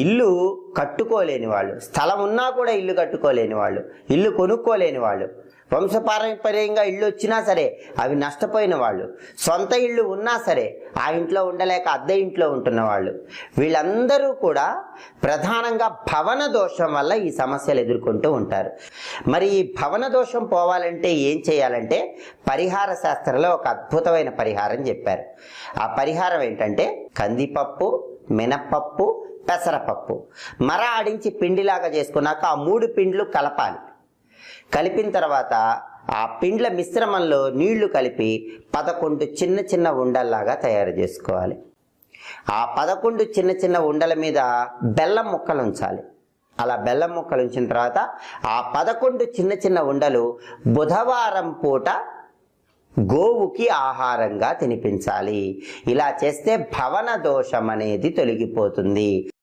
ఇల్లు కట్టుకోలేని వాళ్ళు, స్థలం ఉన్నా కూడా ఇల్లు కట్టుకోలేని వాళ్ళు, ఇల్లు కొనుక్కోలేని వాళ్ళు, వంశపారంపర్యంగా ఇళ్ళు వచ్చినా సరే అవి నష్టపోయిన వాళ్ళు, సొంత ఇళ్ళు ఉన్నా సరే ఆ ఇంట్లో ఉండలేక అద్దె ఇంట్లో ఉంటున్న వాళ్ళు, వీళ్ళందరూ కూడా ప్రధానంగా భవన దోషం వల్ల ఈ సమస్యలు ఎదుర్కొంటూ ఉంటారు. మరి ఈ భవన దోషం పోవాలంటే ఏం చేయాలంటే పరిహార శాస్త్రంలో ఒక అద్భుతమైన పరిహారం చెప్పారు. ఆ పరిహారం ఏంటంటే కందిపప్పు, మినప్పప్పు, పెసరపప్పు మర ఆడించి పిండిలాగా చేసుకున్నాక ఆ 3 పిండ్లు కలపాలి. కలిపిన తర్వాత ఆ పిండ్ల మిశ్రమంలో నీళ్లు కలిపి 11 చిన్న చిన్న ఉండల్లాగా తయారు చేసుకోవాలి. ఆ 11 చిన్న చిన్న ఉండల మీద బెల్లం ముక్కలు ఉంచాలి. అలా బెల్లం ముక్కలు ఉంచిన తర్వాత ఆ 11 చిన్న చిన్న ఉండలు బుధవారం పూట గోవుకి ఆహారంగా తినిపించాలి. ఇలా చేస్తే భవన దోషం అనేది తొలగిపోతుంది.